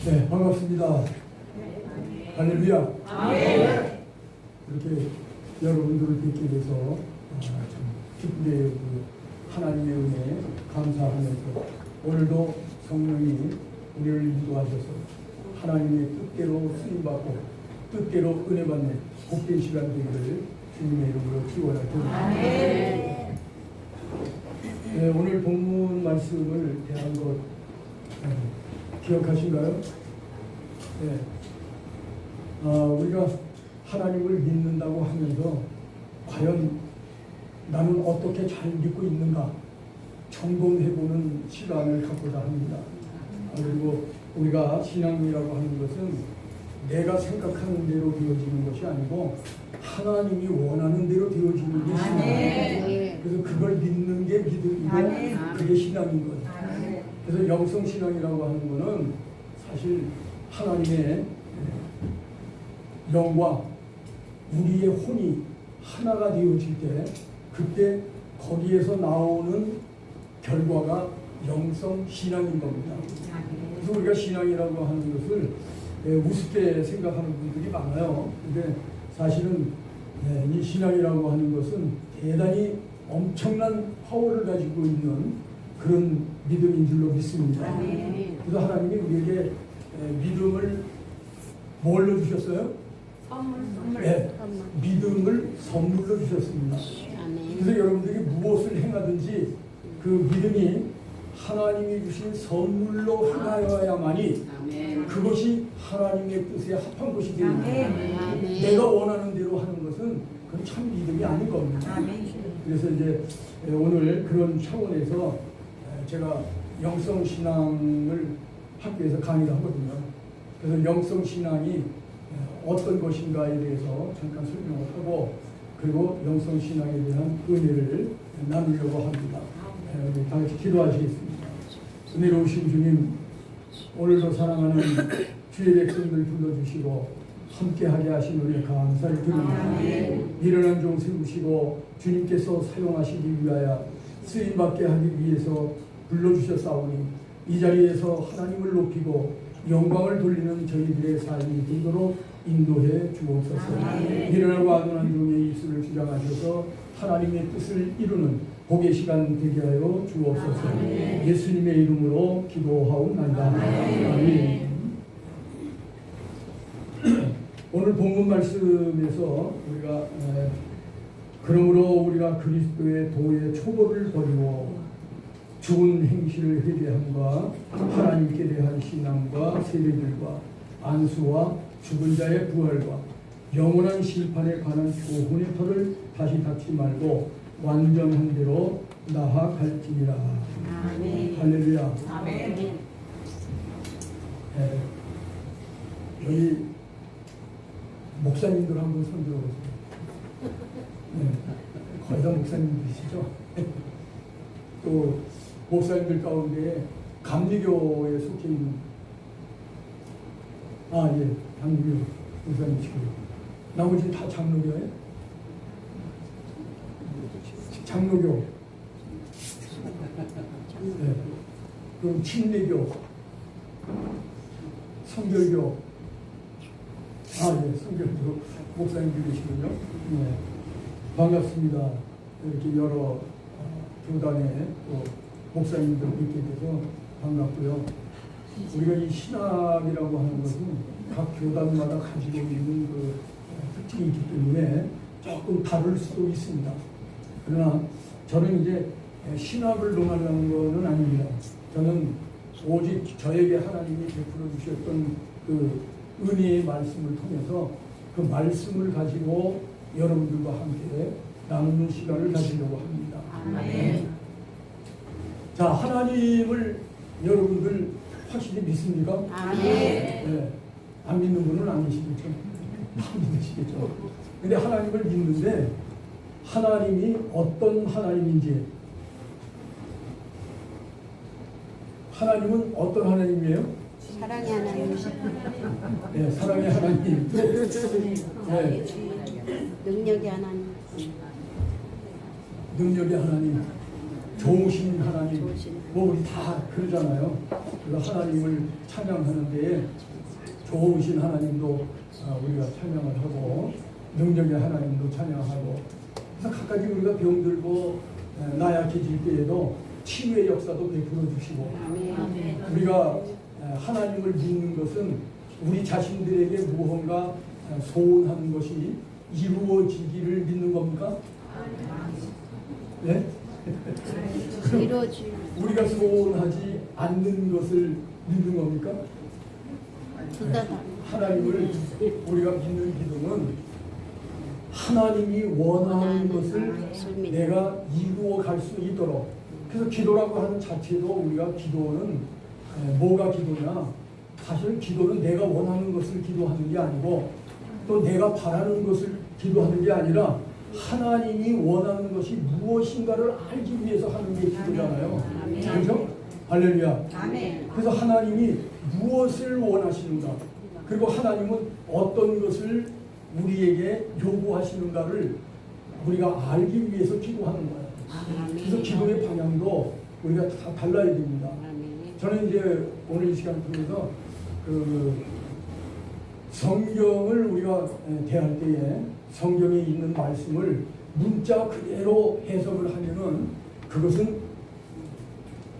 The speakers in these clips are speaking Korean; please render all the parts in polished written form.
네, 반갑습니다. 할렐루야. 이렇게 여러분들을 뵙게 돼서 참 기쁘게 그 하나님의 은혜에 감사하면서 오늘도 성령이 우리를 인도하셔서 하나님의 뜻대로 쓰임받고 뜻대로 은혜받는 복된 시간 되기를 주님의 이름으로 기원합니다. 네, 오늘 본문 말씀을 대한 것 기억하신가요? 네. 우리가 하나님을 믿는다고 하면서 과연 나는 어떻게 잘 믿고 있는가 점검해보는 시간을 갖고자 합니다. 그리고 우리가 신앙이라고 하는 것은 내가 생각하는 대로 되어지는 것이 아니고 하나님이 원하는 대로 되어지는 게 신앙이에요. 그래서 그걸 믿는 게 믿음이고 그게 신앙인 거예요. 그래서 영성신앙이라고 하는 것은 사실 하나님의 영과 우리의 혼이 하나가 되어질 때 그때 거기에서 나오는 결과가 영성신앙인 겁니다. 그래서 우리가 신앙이라고 하는 것을 우습게 생각하는 분들이 많아요. 근데 사실은 이 신앙이라고 하는 것은 대단히 엄청난 파워를 가지고 있는 그런 믿음인 줄로 믿습니다. 그래서 하나님이 우리에게 믿음을 뭘로 주셨어요? 네, 믿음을 선물로 주셨습니다. 그래서 여러분들이 무엇을 행하든지 그 믿음이 하나님이 주신 선물로 행하여야만이 그것이 하나님의 뜻에 합한 것이 됩니다. 내가 원하는 대로 하는 것은 그건 참 믿음이 아닌 겁니다. 그래서 이제 오늘 그런 차원에서 제가 영성신앙을 학교에서 강의를 하거든요. 그래서 영성신앙이 어떤 것인가에 대해서 잠깐 설명을 하고 그리고 영성신앙에 대한 은혜를 나누려고 합니다. 우리 다 같이 기도하시겠습니다. 은혜로우신 주님, 오늘도 사랑하는 주의 백성들 불러주시고 함께하게 하신 은혜 감사를 드립니다. 일어난 종 세우시고 주님께서 사용하시기 위하여 쓰임받게 하기 위해서 불러주셨사오니 이 자리에서 하나님을 높이고 영광을 돌리는 저희들의 삶이 되도록 인도해 주옵소서. 일어나고 아둔한 종의 입술을 주장하셔서 하나님의 뜻을 이루는 복의 시간 되게 하여 주옵소서. 예수님의 이름으로 기도하옵나이다. 아멘. 오늘 본문 말씀에서 우리가 그러므로 우리가 그리스도의 도의 초보를 버리고 좋은 행실을 회개함과 하나님께 대한 신앙과 세례들과 안수와 죽은 자의 부활과 영원한 심판에 관한 교훈의 터를 다시 닫지 말고 완전한 대로 나아갈지니라. 아멘. 할렐루야. 아멘. 여기 목사님들 한번 손 들어보세요. 거의 다 목사님들이시죠? 또 목사님들 가운데 감리교에 속해 있는 감리교 목사님이시고요. 나머지는 다 장로교예요? 장로교. 그럼 침례교, 성결교. 성결교 목사님들이시군요. 반갑습니다. 이렇게 여러 교단의 또 목사님들 뵙게 돼서 반갑고요. 우리가 이 신학이라고 하는 것은 각 교단마다 가지고 있는 그 특징이 있기 때문에 조금 다를 수도 있습니다. 그러나 저는 이제 신학을 논하려는 것은 아닙니다. 저는 오직 저에게 하나님이 베풀어 주셨던 그 은혜의 말씀을 통해서 그 말씀을 가지고 여러분들과 함께 나누는 시간을 가지려고 합니다. 아멘. 자, 하나님을 여러분들 확실히 믿습니까? 아멘. 안 믿는 분은 안 계시겠죠? 안 믿으시겠죠? 근데 하나님을 믿는데 하나님이 어떤 하나님인지, 하나님은 어떤 하나님이에요? 사랑의 하나님. 사랑의 하나님. 능력의 하나님. 능력의 하나님. 좋으신 하나님, 뭐 우리 다 그러잖아요. 그래서 하나님을 찬양하는데 좋으신 하나님도 우리가 찬양을 하고 능력의 하나님도 찬양하고, 그래서 각가지 우리가 병들고 나약해질 때에도 치유의 역사도 베풀어 주시고, 우리가 하나님을 믿는 것은 우리 자신들에게 무언가 소원하는 것이 이루어지기를 믿는 겁니까? 네? 우리가 소원하지 않는 것을 믿는 겁니까? 하나님을 우리가 믿는 기도는 하나님이 원하는 것을 내가 이루어 갈 수 있도록, 그래서 기도라고 하는 자체도 우리가 기도는 뭐가 기도냐, 사실 기도는 내가 원하는 것을 기도하는 게 아니고 또 내가 바라는 것을 기도하는 게 아니라 하나님이 원하는 것이 무엇인가를 알기 위해서 하는 게 기도잖아요. 그렇죠? 할렐루야. 그래서 하나님이 무엇을 원하시는가, 그리고 하나님은 어떤 것을 우리에게 요구하시는가를 우리가 알기 위해서 기도하는 거예요. 그래서 기도의 방향도 우리가 다 달라야 됩니다. 저는 이제 오늘 이 시간 통해서 성경을 우리가 대할 때에 성경에 있는 말씀을 문자 그대로 해석을 하면은 그것은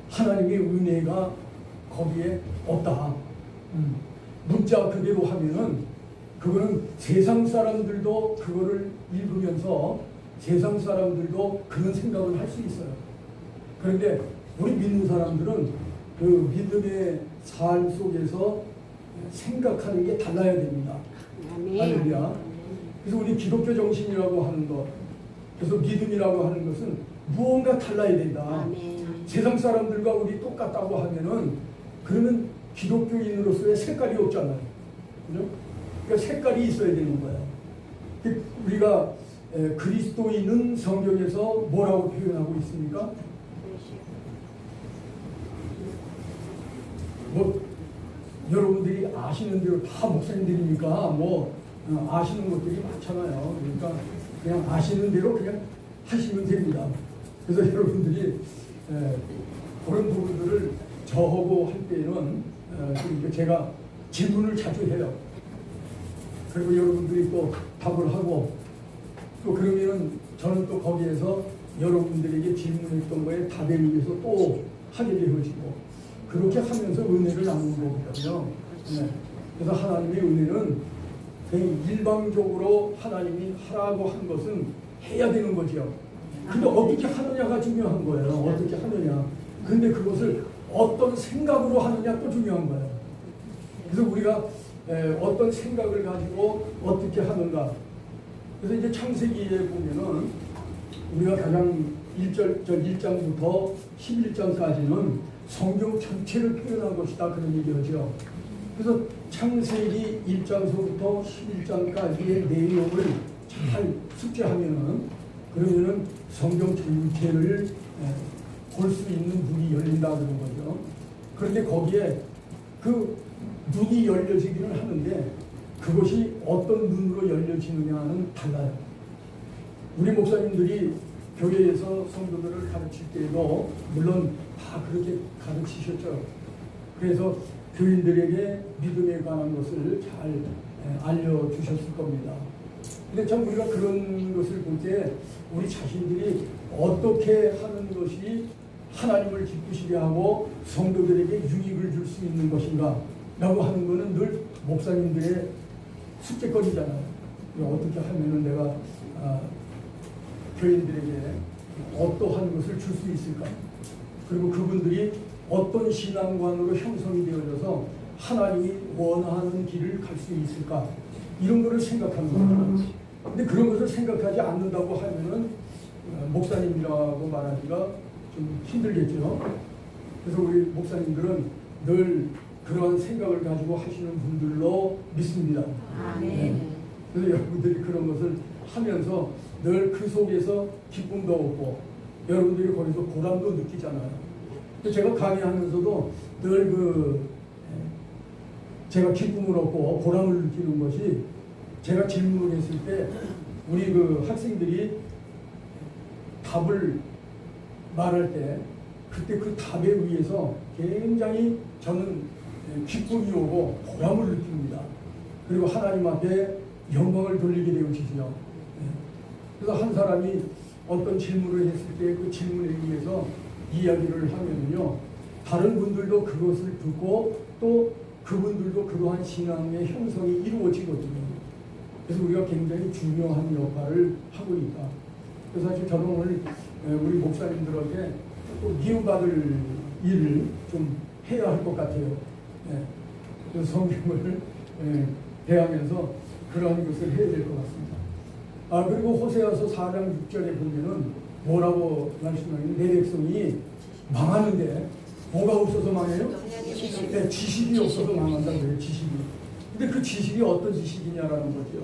하나님의 은혜가 거기에 없다. 문자 그대로 하면은 그거는 세상 사람들도 그거를 읽으면서 세상 사람들도 그런 생각을 할 수 있어요. 그런데 우리 믿는 사람들은 그 믿음의 삶 속에서 생각하는 게 달라야 됩니다. 할렐루야. 그래서 우리 기독교 정신이라고 하는 것, 그래서 믿음이라고 하는 것은 무언가 달라야 된다. 세상 사람들과 우리 똑같다고 하면은 그러면 기독교인으로서의 색깔이 없잖아요. 그죠? 그러니까 색깔이 있어야 되는 거예요. 우리가 그리스도인은 성경에서 뭐라고 표현하고 있습니까? 뭐 여러분들이 아시는 대로 다 목사님들이니까 뭐 아시는 것들이 많잖아요. 그러니까 그냥 아시는 대로 그냥 하시면 됩니다. 그래서 여러분들이 그런 부분들을 저하고 할 때는 제가 질문을 자주 해요. 그리고 여러분들이 또 답을 하고, 또 그러면은 저는 또 거기에서 여러분들에게 질문했던 거에 답에 의해서 또 하게 되어지고, 그렇게 하면서 은혜를 나누는 거거든요. 그래서 하나님의 은혜는 그냥 일방적으로 하나님이 하라고 한 것은 해야 되는 거죠. 근데 어떻게 하느냐가 중요한 거예요. 어떻게 하느냐. 근데 그것을 어떤 생각으로 하느냐 또 중요한 거예요. 그래서 우리가 어떤 생각을 가지고 어떻게 하는가. 그래서 이제 창세기에 보면은 우리가 가장 1장부터 11장까지는 성경 전체를 표현한 것이다, 그런 얘기죠. 그래서 창세기 1장서부터 11장까지의 내용을 잘 숙지하면은, 그러면은 성경 전체를 볼 수 있는 눈이 열린다 그런 거죠. 그런데 거기에 그 눈이 열려지기는 하는데 그것이 어떤 눈으로 열려지느냐는 달라요. 우리 목사님들이 교회에서 성도들을 가르칠 때도 물론 다 그렇게 가르치셨죠. 그래서 교인들에게 믿음에 관한 것을 잘 알려주셨을 겁니다. 근데 참 우리가 그런 것을 볼 때 우리 자신들이 어떻게 하는 것이 하나님을 기쁘시게 하고 성도들에게 유익을 줄 수 있는 것인가 라고 하는 것은 늘 목사님들의 숙제거리잖아요. 어떻게 하면은 내가 교인들에게 어떠한 것을 줄 수 있을까? 그리고 그분들이 어떤 신앙관으로 형성이 되어져서 하나님이 원하는 길을 갈 수 있을까? 이런 것을 생각하는 거예요. 근데 그런 것을 생각하지 않는다고 하면은 목사님이라고 말하기가 좀 힘들겠죠. 그래서 우리 목사님들은 늘 그러한 생각을 가지고 하시는 분들로 믿습니다. 네. 그래서 여러분들이 그런 것을 하면서 늘 그 속에서 기쁨도 얻고 여러분들이 거기서 보람도 느끼잖아요. 제가 강의하면서도 늘 제가 기쁨을 얻고 보람을 느끼는 것이, 제가 질문을 했을 때 우리 그 학생들이 답을 말할 때 그때 그 답에 의해서 굉장히 저는 기쁨이 오고 보람을 느낍니다. 그리고 하나님 앞에 영광을 돌리게 되어지죠. 그래서 한 사람이 어떤 질문을 했을 때 그 질문에 의해서 이야기를 하면요, 다른 분들도 그것을 듣고 또 그분들도 그러한 신앙의 형성이 이루어지거든요. 그래서 우리가 굉장히 중요한 역할을 하고 있다. 그래서 사실 저는 오늘 우리 목사님들에게 또 미움받을 일을 좀 해야 할 것 같아요. 그래서 성경을 대하면서 그런 것을 해야 될 것 같습니다. 그리고 호세아서 4장 6절에 보면은 뭐라고 말씀하냐면 내 백성이 망하는데 뭐가 없어서 망해요? 네, 지식이 없어서 망한다고 해요. 지식이. 근데 그 지식이 어떤 지식이냐라는 거죠.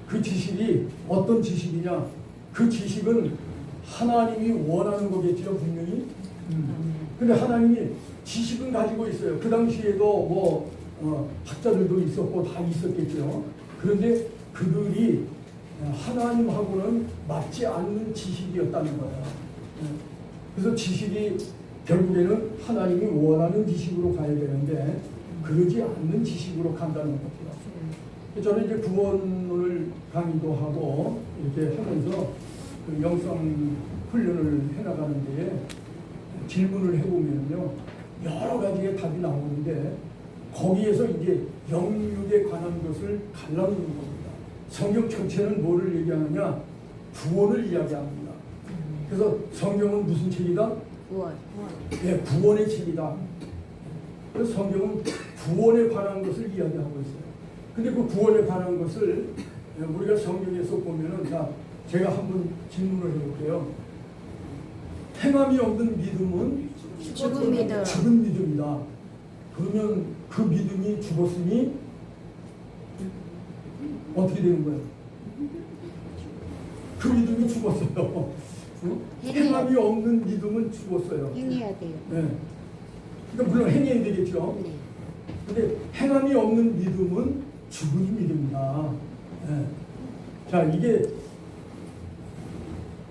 그 지식이 어떤 지식이냐? 그 지식은 하나님이 원하는 거겠죠, 분명히. 근데 하나님이 지식은 가지고 있어요. 그 당시에도 학자들도 있었고 다 있었겠죠. 그런데 그들이 하나님하고는 맞지 않는 지식이었다는 거예요. 그래서 지식이 결국에는 하나님이 원하는 지식으로 가야 되는데 그러지 않는 지식으로 간다는 거죠. 저는 이제 구원을 강의도 하고 이렇게 하면서 그 영성 훈련을 해나가는 데에 질문을 해보면요, 여러 가지의 답이 나오는데 거기에서 이제 영육에 관한 것을 갈라놓는 겁니다. 성경 전체는 뭐를 얘기하느냐? 구원을 이야기합니다. 그래서 성경은 무슨 책이다? 구원. 네, 구원의 책이다. 그래서 성경은 구원에 관한 것을 이야기하고 있어요. 근데 그 구원에 관한 것을 우리가 성경에서 보면은, 자, 제가 한번 질문을 해볼게요. 행함이 없는 믿음은 죽은 믿음. 죽은 믿음이다. 그러면 그 믿음이 죽었으니 어떻게 되는 거예요? 그 믿음이 죽었어요. 행함이 없는 믿음은 죽었어요. 행해야 돼요. 네. 그러니까 물론 행해야 되겠죠. 네. 근데 행함이 없는 믿음은 죽은 믿음이다. 네. 자, 이게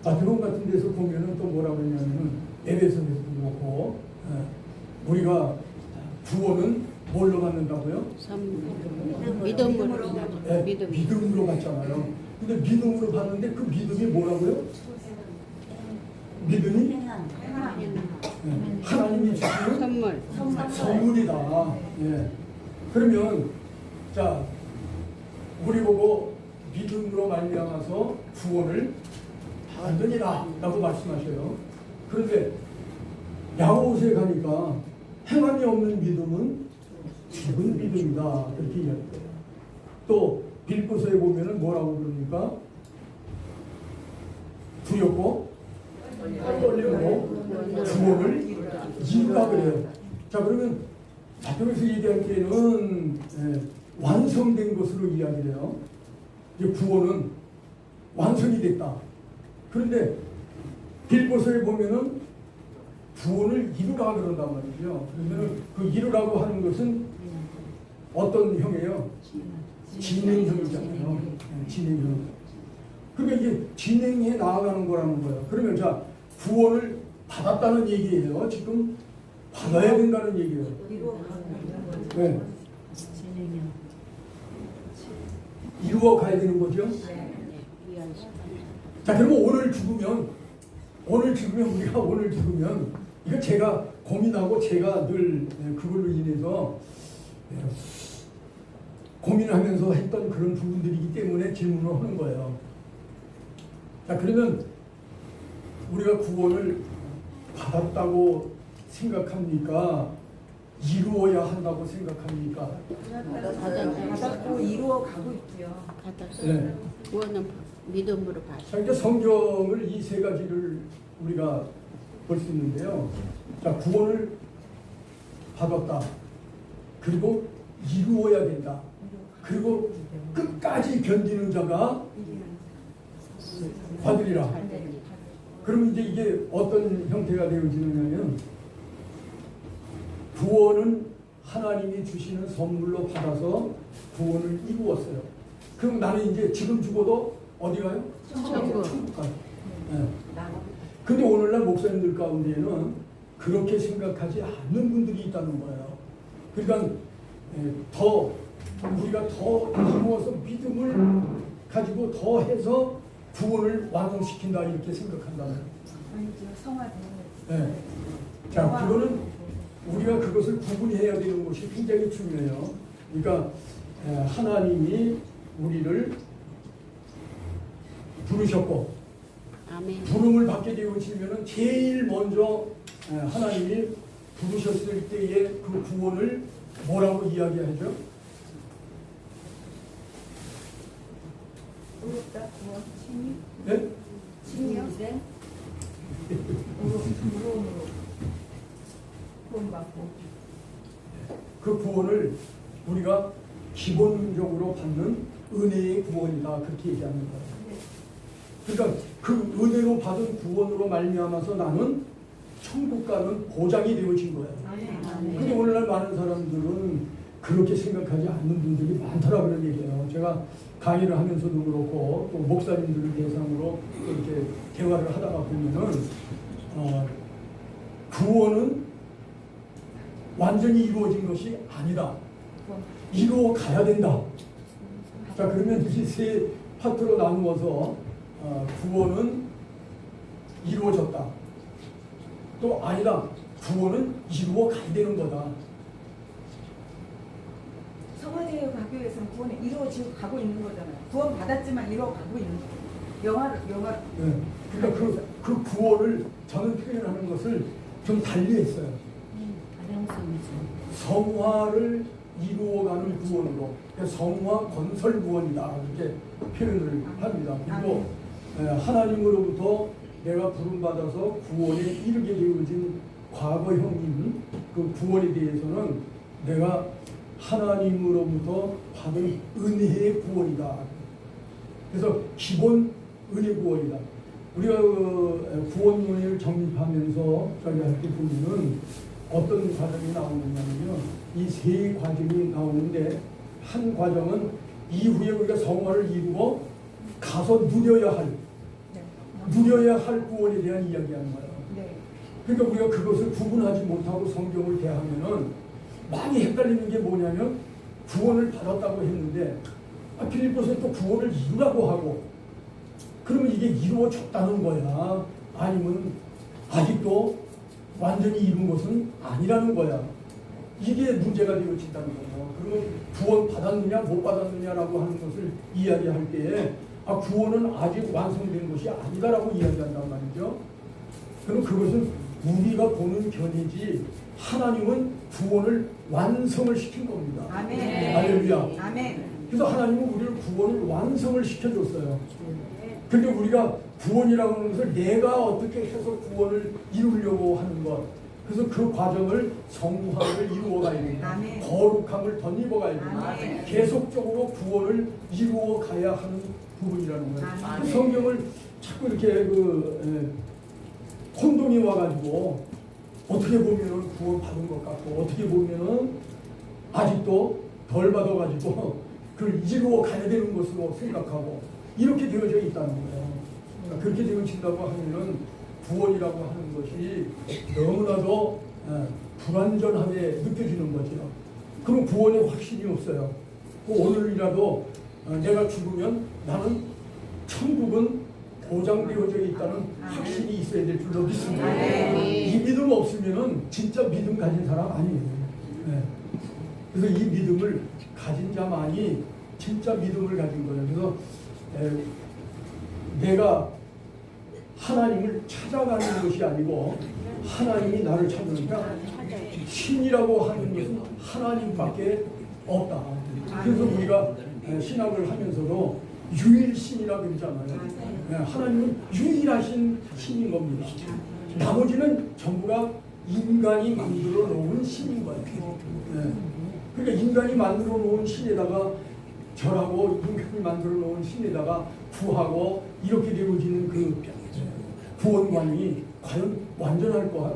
바티칸 같은 데서 보면은 또 뭐라고 하냐면은 에베소서에서도 그렇고, 우리가 구원은 뭘로 받는다고요? 믿음으로. 네, 믿음. 믿음으로 받잖아요. 근데 믿음으로 받는데 그 믿음이 뭐라고요? 믿음이 하나님이 주시는 선물이다. 예. 그러면 자, 우리 보고 믿음으로 말미암아서 구원을 받으니라라고 말씀하셔요. 그런데 야고보서에 가니까 행함이 없는 믿음은 죽은 믿음이다, 그렇게 이야기해요. 또 빌보서에 보면은 뭐라고 그럽니까? 두렵고 떨리고 구원을 이루라 그래요. 자, 그러면 바티칸에서 얘기할 때는 완성된 것으로 이야기를 해요. 이제 구원은 완성이 됐다. 그런데 빌보서에 보면은 구원을 이루라 그런단 말이죠. 그러면은 그 이루라고 하는 것은 어떤 형이에요? 진행형이잖아요. 진행형. 그러니까 이게 진행해 나아가는 거라는 거예요. 그러면 자, 구원을 받았다는 얘기예요. 지금 받아야 된다는 얘기예요. 네. 이루어 가야 되는 거죠. 자, 그러면 오늘 죽으면 우리가 오늘 죽으면 이거 제가 고민하고 제가 늘 그걸로 인해서 고민하면서 했던 그런 부분들이기 때문에 질문을 하는 거예요. 자, 그러면 우리가 구원을 받았다고 생각합니까? 이루어야 한다고 생각합니까? 받았고 이루어 가고 있고요. 받았어요. 네. 구원은 믿음으로 받아. 자, 이제 성경을 이 세 가지를 우리가 볼 수 있는데요. 자, 구원을 받았다. 그리고 이루어야 된다. 그리고 끝까지 견디는 자가 받으리라. 그럼 이제 이게 어떤 형태가 되어지느냐면, 구원은 하나님이 주시는 선물로 받아서 구원을 이루었어요. 그럼 나는 이제 지금 죽어도 어디 가요? 천국. 천국 가요. 네. 근데 오늘날 목사님들 가운데에는 그렇게 생각하지 않는 분들이 있다는 거예요. 그러니까 더 우리가 더 힘어서 믿음을 가지고 더 해서 구원을 완성시킨다 이렇게 생각한다는 거예요. 성화되는 네. 자, 그거는 우리가 그것을 구분해야 되는 것이 굉장히 중요해요. 그러니까 하나님이 우리를 부르셨고 아멘. 부름을 받게 되어지면은 제일 먼저 하나님이 부르셨을 때의 그 구원을 뭐라고 이야기하죠? 의롭다, 구원, 신이, 네? 신이요? 의로움으로 구원받고. 그 구원을 우리가 기본적으로 받는 은혜의 구원이다 그렇게 얘기하는 거예요. 그러니까 그 은혜로 받은 구원으로 말미암아서 나는 천국 가는 보장이 되어진 거예요. 근데 오늘날 많은 사람들은 그렇게 생각하지 않는 분들이 많더라 그런 얘기예요. 제가 강의를 하면서도 그렇고 또 목사님들을 대상으로 또 이렇게 대화를 하다가 보면은 구원은 완전히 이루어진 것이 아니다. 이루어 가야 된다. 자, 그러면 이 세 파트로 나누어서 구원은 이루어졌다. 또 아니다. 구원은 이루어 가야 되는 거다. 성화되어 가기 위해서는 구원이 이루어지고 가고 있는 거잖아요. 구원 받았지만 이루어 가고 있는 거예요. 영화. 네. 그러니까 그 구원을 저는 표현하는 것을 좀 달리 했어요. 성화를 이루어가는 구원으로 성화 건설 구원이다 이렇게 표현을 합니다. 그리고 하나님으로부터 내가 부름받아서 구원에 이르게 되어진 과거형인 그 구원에 대해서는 내가 하나님으로부터 받은 은혜의 구원이다. 그래서 기본 은혜 구원이다. 우리가 구원론을 정립하면서 저기 할 때 보면은 어떤 과정이 나오느냐면요. 이 세 과정이 나오는데 한 과정은 이후에 우리가 성화를 이루고 가서 누려야 할 구원에 대한 이야기하는 거예요. 네. 그러니까 우리가 그것을 구분하지 못하고 성경을 대하면은 많이 헷갈리는 게 뭐냐면 구원을 받았다고 했는데 빌립보서에 또 구원을 이루라고 하고 그러면 이게 이루어졌다는 거야. 아니면 아직도 완전히 이룬 것은 아니라는 거야. 이게 문제가 되어진다는 거예요. 그러면 구원 받았느냐 못 받았느냐라고 하는 것을 이야기할 때에 구원은 아직 완성된 것이 아니다라고 이야기한단 말이죠. 그럼 그것은 우리가 보는 견이지 하나님은 구원을 완성을 시킨 겁니다. 아멘. 할렐루야. 아멘. 그래서 하나님은 우리를 구원을 완성을 시켜줬어요. 근데 우리가 구원이라고 하는 것을 내가 어떻게 해서 구원을 이루려고 하는 것, 그래서 그 과정을 성화를 이루어 가야 됩니다. 거룩함을 덧입어 가야 됩니다. 계속적으로 구원을 이루어 가야 하는 부분이라는 거예요. 그 성경을 자꾸 이렇게 혼돈이 와가지고 어떻게 보면은 구원 받은 것 같고 어떻게 보면은 아직도 덜 받아가지고 그걸 이루어 가야 되는 것으로 생각하고 이렇게 되어져 있다는 거예요. 그러니까 그렇게 되어진다고 하면은 구원이라고 하는 것이 너무나도 불완전하게 느껴지는 거죠. 그럼 구원에 확신이 없어요. 오늘이라도 내가 죽으면 나는 천국은 보장되어져 있다는 확신이 있어야 될 줄로 믿습니다. 이 믿음 없으면은 진짜 믿음 가진 사람 아니에요. 네. 그래서 이 믿음을 가진 자만이 진짜 믿음을 가진 거예요. 그래서 내가 하나님을 찾아가는 것이 아니고 하나님이 나를 찾으니까 신이라고 하는 것은 하나님밖에 없다. 그래서 우리가 신학을 하면서도 유일신이라고 그러잖아요. 하나님은 유일하신 신인 겁니다. 나머지는 전부가 인간이 만들어 놓은 신인 거예요. 그러니까 인간이 만들어 놓은 신에다가 절하고 인간이 만들어 놓은 신에다가 구하고 이렇게 되어지는 그 구원관이 과연 완전할까?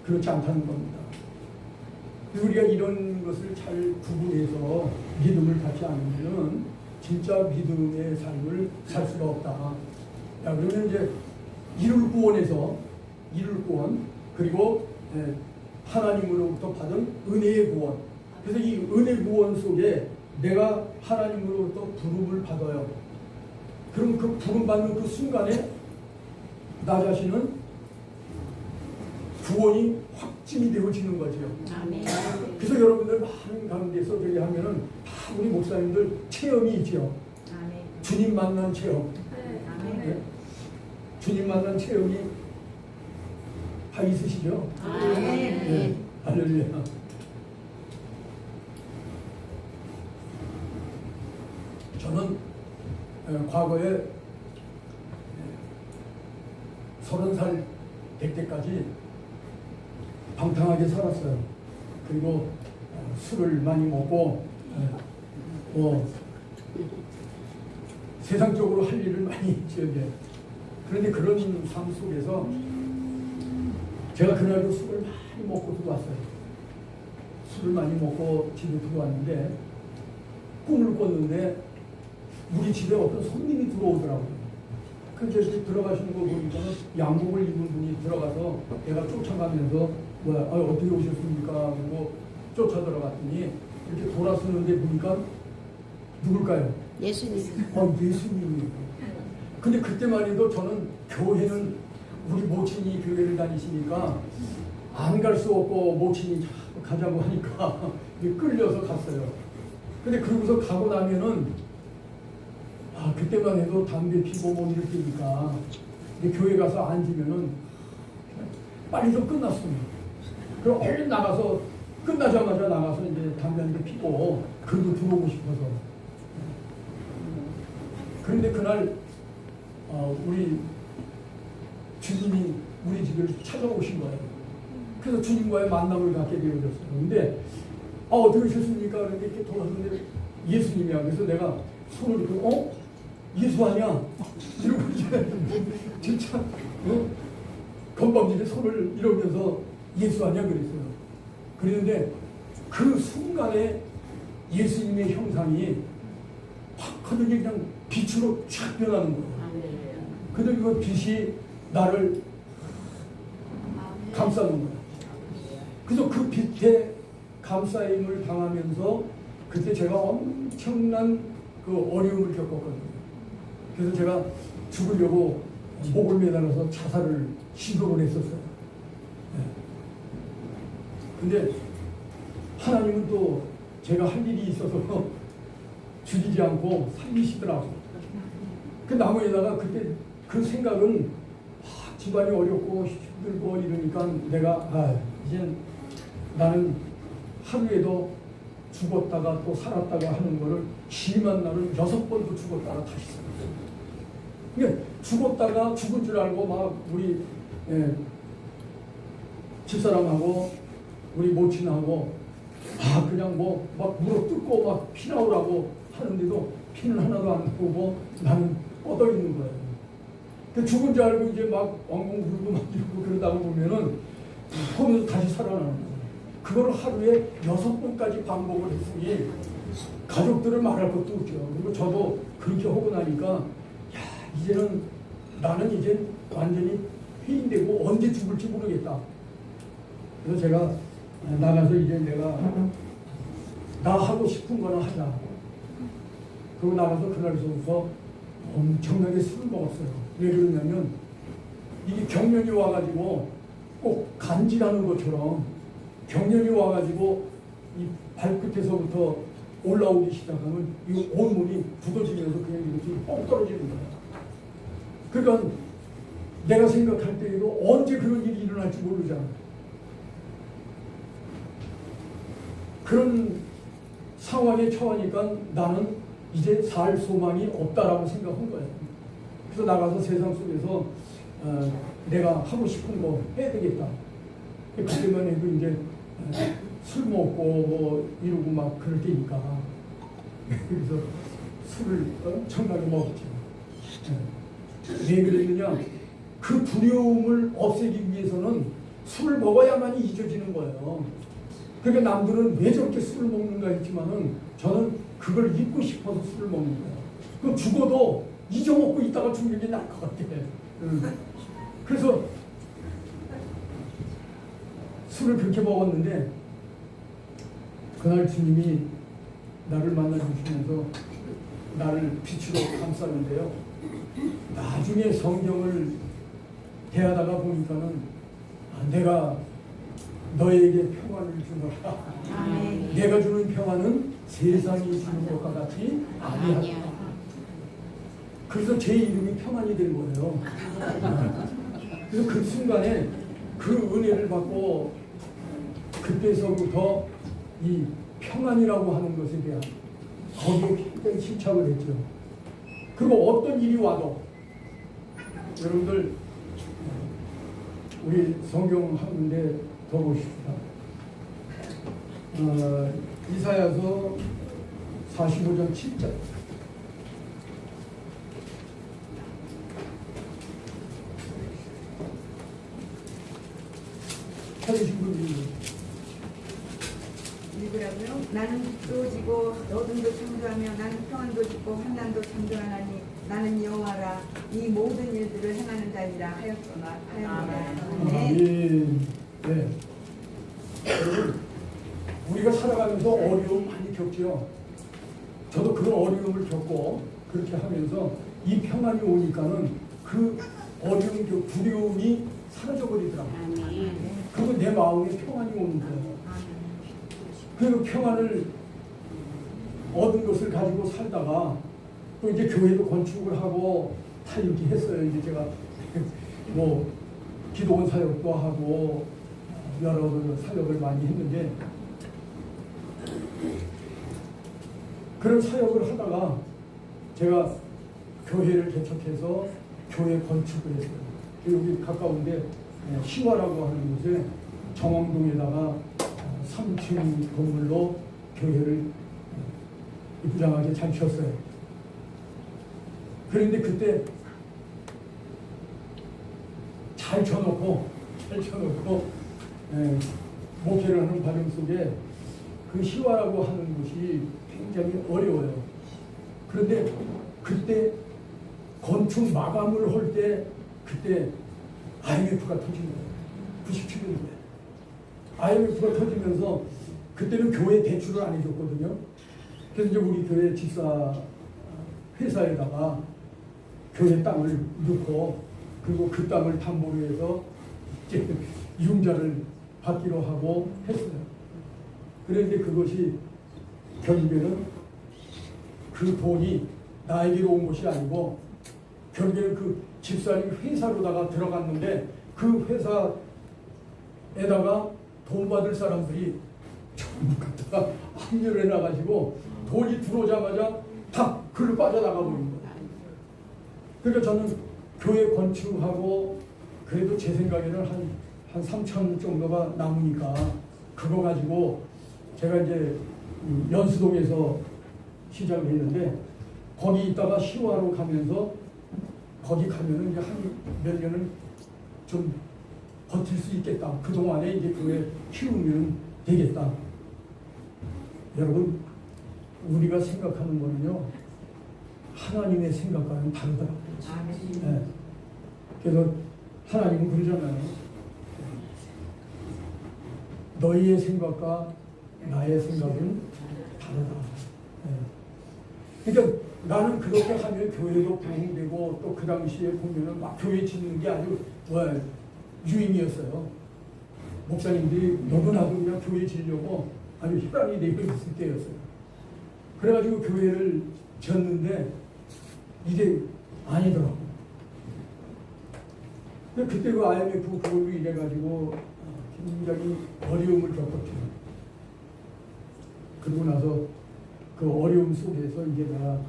그렇지 않다는 겁니다. 우리가 이런 것을 잘 구분해서 믿음을 갖지 않으면 진짜 믿음의 삶을 살 수가 없다. 야, 그러면 이제 이를 구원해서 이를 구원 그리고 하나님으로부터 받은 은혜의 구원. 그래서 이 은혜 구원 속에 내가 하나님으로부터 부름을 받아요. 그럼 그 부름 받는 그 순간에 나 자신은 구원이 확증이 되어지는 거죠. 아멘. 그래서 여러분들 많은 가운데서 저기 하면은 다 우리 목사님들 체험이 있죠. 아멘. 주님 만난 체험. 아멘. 네? 주님 만난 체험이 다 있으시죠? 아멘. 네. 할렐루야. 저는 과거에 30살 될 때까지 방탕하게 살았어요. 그리고 술을 많이 먹고 세상적으로 할 일을 많이 했죠. 그런데 그런 삶 속에서 제가 그날도 술을 많이 먹고 들어왔어요. 술을 많이 먹고 집에 들어왔는데 꿈을 꿨는데 우리 집에 어떤 손님이 들어오더라고요. 그래서 들어가시는 거 보니까 양복을 입은 분이 들어가서 내가 쫓아가면서 어떻게 오셨습니까? 그리고 쫓아 들어갔더니 이렇게 돌아서는데 보니까 누굴까요? 예수님. 예수님이에요. 근데 그때만 해도 저는 교회는 우리 모친이 교회를 다니시니까 안 갈 수 없고 모친이 가자고 하니까 끌려서 갔어요. 근데 그러고서 가고 나면은 그때만 해도 담배 피고 뭐 이렇게니까 교회 가서 앉으면은 빨리 좀 끝났습니다. 그럼 얼른 나가서 끝나자마자 나가서 이제 담배 한 대 피고 그래도 들어오고 싶어서. 그런데 그날 우리 주님이 우리 집을 찾아오신 거예요. 그래서 주님과의 만남을 갖게 되어졌어요. 근데 어떻게 오셨습니까? 그런데 이렇게 돌아서는데 예수님이야. 그래서 내가 손을 이렇게 예수 아니야? 이러고 이제 진짜 건방지게 손을 이러면서 예수 아니야? 그랬어요. 그랬는데 그 순간에 예수님의 형상이 확 하더니 그냥 빛으로 쫙 변하는 거예요. 근데 그 빛이 나를 감싸는 거예요. 그래서 그 빛에 감싸임을 당하면서 그때 제가 엄청난 그 어려움을 겪었거든요. 그래서 제가 죽으려고 목을 매달아서 자살을 시도를 했었어요. 근데 하나님은 또 제가 할 일이 있어서 죽이지 않고 살리시더라고요. 그 나무에다가 그때 그 생각은 집안이 어렵고 힘들고 이러니까 내가 이제 나는 하루에도 죽었다가 또 살았다가 하는 거를 심한 날은 6번도 죽었다가 다시 살았어요. 그러니까 죽었다가 죽은 줄 알고 막 우리 집사람하고 우리 모친하고 그냥 뭐 막 물어 뜯고 막 피 나오라고 하는데도 피는 하나도 안 나오고 나는 뻗어 있는 거예요. 그 죽은 줄 알고 이제 막 엉엉 울고 막 이러고 그러다가 보면은 거기서 다시 살아나는 거예요. 그걸 하루에 6번까지 반복을 했으니 가족들은 말할 것도 없죠. 그리고 저도 그렇게 하고 나니까 이제는 나는 이제 완전히 회인되고 언제 죽을지 모르겠다. 그래서 제가 나가서 이제 내가 나 하고 싶은 거나 하자. 그러고 나가서 그날서부터 엄청나게 술을 먹었어요. 왜 그러냐면 이게 경련이 와가지고 꼭 간질하는 것처럼 경련이 와가지고 이 발끝에서부터 올라오기 시작하면 이 온몸이 굳어지면서 그냥 이렇게 뻥 떨어지는 거예요. 그러니까 내가 생각할 때에도 언제 그런 일이 일어날지 모르잖아. 그런 상황에 처하니까 나는 이제 살 소망이 없다라고 생각한 거예요. 그래서 나가서 세상 속에서 내가 하고 싶은 거 해야 되겠다. 그때만 해도 이제 술 먹고 뭐 이러고 막 그럴 때니까 그래서 술을 엄청나게 먹었죠. 왜 그랬느냐? 그 두려움을 없애기 위해서는 술을 먹어야만이 잊어지는 거예요. 그러니까 남들은 왜 저렇게 술을 먹는가 했지만은 저는 그걸 잊고 싶어서 술을 먹는 거예요. 그럼 죽어도 잊어먹고 있다가 죽는 게 나을 것 같아. 그래서 술을 그렇게 먹었는데 그날 주님이 나를 만나주시면서 나를 빛으로 감쌌는데요. 나중에 성경을 대하다가 보니까는 내가 너에게 평안을 주노라. 아멘. 내가 주는 평안은 세상이 주는 것과 같이 아니하다. 아니야. 그래서 제 이름이 평안이 된 거예요. 그래서 그 순간에 그 은혜를 받고 그때서부터 이 평안이라고 하는 것에 대한 거기에 굉장히 집착을 했죠. 그리고 어떤 일이 와도 여러분들 우리 성경 한 군데 더 보십시다. 이사야서 45장 7절. 찾으신 분이 읽으라고요? 나는 빛도 지고 어둠도 창조하며 나는 평안도 짓고 환난도 창조하나니 나는 여호와라 이 모든 일들을 행하는 자이라 하였구나. 아멘. 네. 여러분, 우리가 살아가면서 어려움 많이 겪죠. 저도 그런 어려움을 겪고 그렇게 하면서 이 평안이 오니까는 그 어려움, 그 두려움이 사라져버리더라고요. 아멘. 그리고 내 마음에 평안이 오는 거예요. 그 평안을 얻은 것을 가지고 살다가 또 이제 교회도 건축을 하고 다 이렇게 했어요. 이제 제가 뭐 기도원 사역도 하고 여러 사역을 많이 했는데 그런 사역을 하다가 제가 교회를 개척해서 교회 건축을 했어요. 여기 가까운데 시화라고 하는 곳에 정왕동에다가 3층 건물로 교회를 이쁘장하게 잘 지었어요. 그런데 그때 잘 쳐놓고 목회를 하는 과정 속에 그 시화라고 하는 곳이 굉장히 어려워요. 그런데 그때 건축 마감을 할 때 그때 IMF가 터진 거예요. 97년도에. IMF가 터지면서 그때는 교회 대출을 안 해줬거든요. 그래서 이제 우리 교회 집사 회사에다가 교회 땅을 넣고 그리고 그 땅을 담보로 해서 이제 이용자를 받기로 하고 했어요. 그런데 그것이 결국에는 그 돈이 나에게로 온 것이 아니고 결국에는 그 집사님 회사로다가 들어갔는데 그 회사에다가 돈 받을 사람들이 전부 갖다가 합류를 해놔가지고 돈이 들어오자마자 다 글로 빠져나가 버린 거예요. 그러니까 저는 교회 건축하고 그래도 제 생각에는 한 3천 정도가 남으니까 그거 가지고 제가 이제 연수동에서 시작을 했는데 거기 있다가 시화로 가면서 거기 가면은 이제 한 몇 년은 좀 버틸 수 있겠다. 그동안에 이제 교회 키우면 되겠다. 여러분, 우리가 생각하는 거는요, 하나님의 생각과는 다르더라고요. 네. 그래서 하나님은 그러잖아요. 너희의 생각과 나의 생각은 다르다. 네. 그러니까 나는 그렇게 하면 교회도 부흥되고 또 그 당시에 보면은 막 교회 짓는 게 아주 유행이었어요. 목사님들이 너도 나도 그냥 교회 지으려고 아주 혈안이 내고 있을 때였어요. 그래가지고 교회를 지었는데 이게 아니더라고요. 근데 그때 그 IMF 그걸로 이래가지고 굉장히 어려움을 겪었죠. 그러고 나서 그 어려움 속에서 이제 내가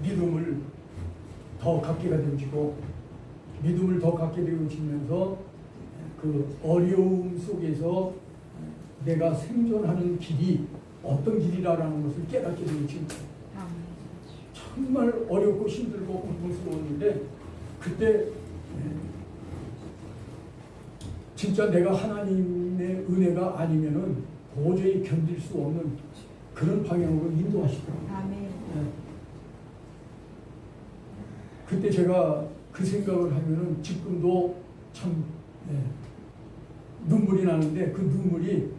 믿음을 더 갖게 되어지고 믿음을 더 갖게 되어지면서 그 어려움 속에서 내가 생존하는 길이 어떤 길이라는 것을 깨닫게 되어진 거예요. 정말 어렵고 힘들고 고통스러웠는데 그때 진짜 내가 하나님의 은혜가 아니면은 도저히 견딜 수 없는 그런 방향으로 인도하시더라고요. 아멘. 네. 그때 제가 그 생각을 하면은 지금도 참 눈물이 나는데 그 눈물이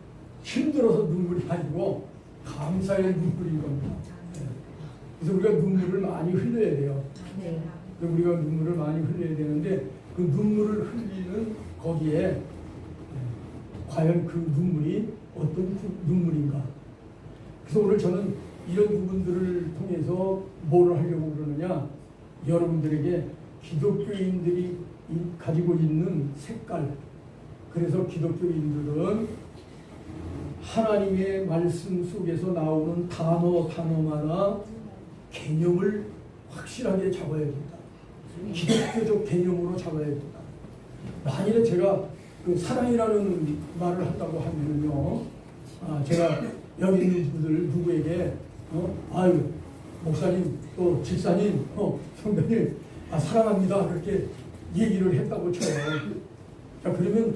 힘들어서 눈물이 아니고 감사의 눈물인 겁니다. 그래서 우리가 눈물을 많이 흘려야 돼요. 네. 우리가 눈물을 많이 흘려야 되는데 그 눈물을 흘리는 거기에 과연 그 눈물이 어떤 눈물인가. 그래서 오늘 저는 이런 부분들을 통해서 뭘 하려고 그러느냐, 여러분들에게 기독교인들이 가지고 있는 색깔, 그래서 기독교인들은 하나님의 말씀 속에서 나오는 단어마다 개념을 확실하게 잡아야 된다. 기독교적 개념으로 잡아야 된다. 만일에 제가 그 사랑이라는 말을 한다고 하면요, 제가 여기 있는 분들 누구에게 아유 목사님 또 집사님 성도님 사랑합니다 그렇게 얘기를 했다고 쳐요. 자, 그러면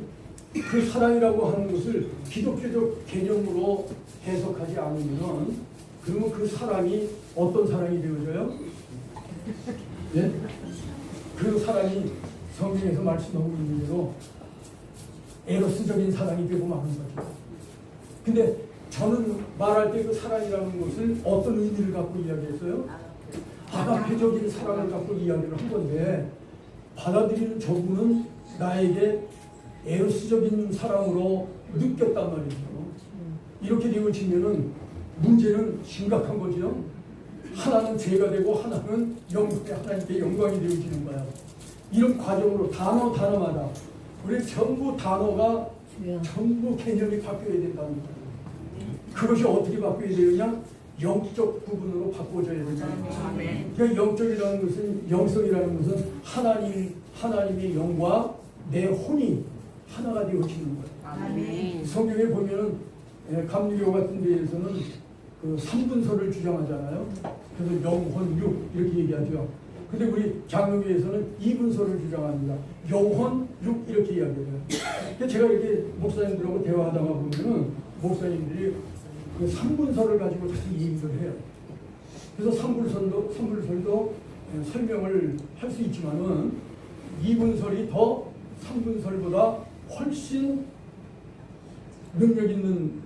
그 사랑이라고 하는 것을 기독교적 개념으로 해석하지 않으면 그러면 그 사랑이 어떤 사랑이 되어져요? 예? 그 사랑이 성경에서 말씀하고 있는 대로 에로스적인 사랑이 되고 마는 거죠. 근데 저는 말할 때 그 사랑이라는 것을 어떤 의미를 갖고 이야기했어요? 아가페적인 사랑을 갖고 이야기를 한 건데 받아들이는 저분은 나에게 에로스적인 사랑으로 느꼈단 말이죠. 이렇게 되어지면은 문제는 심각한 거죠. 하나는 죄가 되고 하나는 하나님께 영광이 되어지는 거야. 이런 과정으로 단어마다 우리 전부 단어가 전부 개념이 바뀌어야 된다는 거예요. 그것이 어떻게 바뀌어야 되느냐? 영적 부분으로 바꿔줘야 된다. 그러니까 영적이라는 것은, 영성이라는 것은 하나님의 영과 내 혼이 하나가 되어지는 거예요. 아멘. 성경에 보면은 감리교 같은 데에서는 그 3분설을 주장하잖아요. 그래서 영혼, 육 이렇게 얘기하죠. 근데 우리 장로교에서는 2분설을 주장합니다. 영혼, 육 이렇게 이야기해요. 그러니까 제가 이렇게 목사님들하고 대화하다가 보면은 목사님들이 그 3분설을 가지고 자꾸 얘기를 해요. 그래서 3분설도 설명을 할 수 있지만은 2분설이 더 3분설보다 훨씬 능력 있는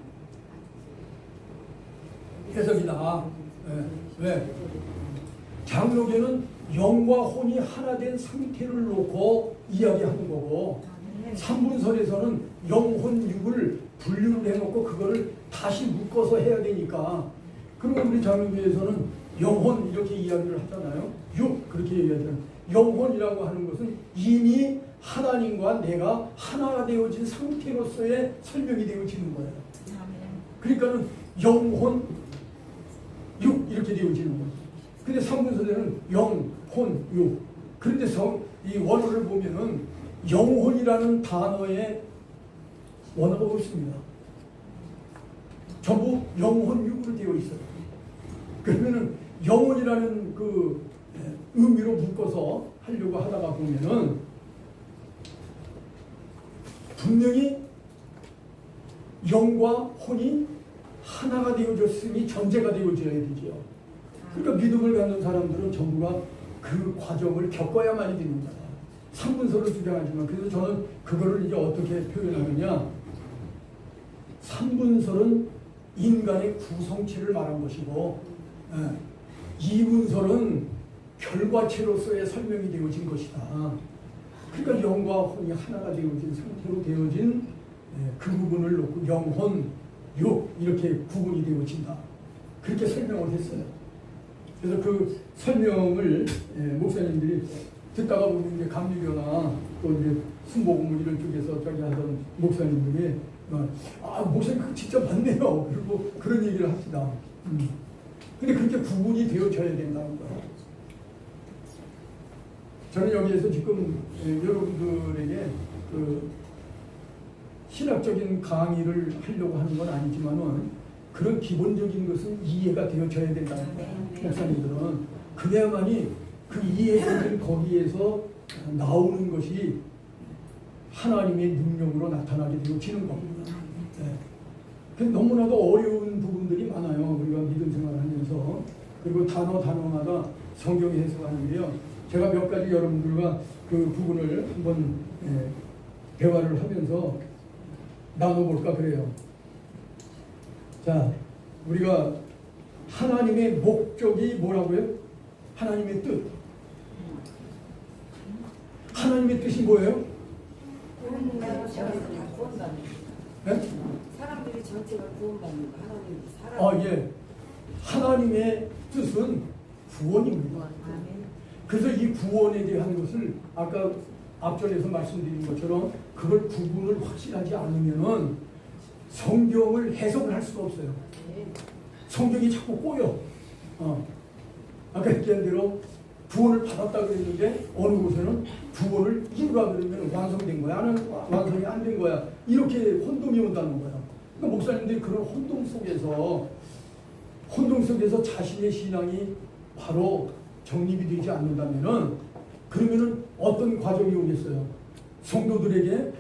해석이다. 왜? 장로교는 영과 혼이 하나 된 상태를 놓고 이야기하는 거고 3분설에서는 영혼 육을 분류를 해놓고 그거를 다시 묶어서 해야 되니까 그러면 우리 장로교에서는 영혼 이렇게 이야기를 하잖아요. 육 그렇게 얘기하잖아요. 영혼이라고 하는 것은 이미 하나님과 내가 하나가 되어진 상태로서의 설명이 되어지는 거예요. 그러니까는 영혼 육 이렇게 되어지는 거예요. 근데 3분설에는 영, 혼, 육. 그런데 이 원어를 보면은 영혼이라는 단어에 원어가 없습니다. 전부 영혼 육으로 되어 있어요. 그러면은 영혼이라는 그 의미로 묶어서 하려고 하다가 보면은 분명히 영과 혼이 하나가 되어졌으니 전제가 되어져야 되죠. 그러니까 믿음을 갖는 사람들은 전부가 그 과정을 겪어야만이 되는 거야. 3분설을 주장하지만 그래서 저는 그거를 이제 어떻게 표현하느냐, 3분설은 인간의 구성체를 말한 것이고 2분설은 결과체로서의 설명이 되어진 것이다. 그러니까 영과 혼이 하나가 되어진 상태로 되어진 그 부분을 놓고 영혼, 육 이렇게 구분이 되어진다. 그렇게 설명을 했어요. 그래서 그 설명을 목사님들이 듣다가 보면 이제 감리교나 또 이제 순복음 이런 쪽에서 저기 하던 목사님들이 목사님 그거 진짜 맞네요. 그리고 그런 얘기를 합시다. 근데 그렇게 구분이 되어져야 된다는 거예요. 저는 여기에서 지금 여러분들에게 그 신학적인 강의를 하려고 하는 건 아니지만은 그런 기본적인 것은 이해가 되어져야 된다는 거예요. 목사님들은 그래야만이 그 이해를 거기에서 나오는 것이 하나님의 능력으로 나타나게 되어지는 겁니다. 네. 너무나도 어려운 부분들이 많아요. 우리가 믿음 생활을 하면서. 그리고 단어마다 성경이 해석하는 게요. 제가 몇 가지 여러분들과 그 부분을 한번 대화를 하면서 나눠볼까 그래요. 자, 우리가 하나님의 목적이 뭐라고요? 하나님의 뜻. 하나님의 뜻이 뭐예요? 네? 사람들이 전체가 구원받는 거 하나님 사람. 예. 하나님의 뜻은 구원입니다. 그래서 이 구원에 대한 것을 아까 앞전에서 말씀드린 것처럼 그걸 구분을 확실하지 않으면은 성경을 해석을 할 수가 없어요. 성경이 자꾸 꼬여. 아까 얘기한 대로 구원을 받았다 그랬는데 어느 곳에는 구원을 이루라 그러면 완성된 거야, 아니면 완성이 안 된 거야. 이렇게 혼동이 온다는 거야. 그러니까 목사님들이 그런 혼동 속에서 자신의 신앙이 바로 정립이 되지 않는다면은 그러면은 어떤 과정이 오겠어요? 성도들에게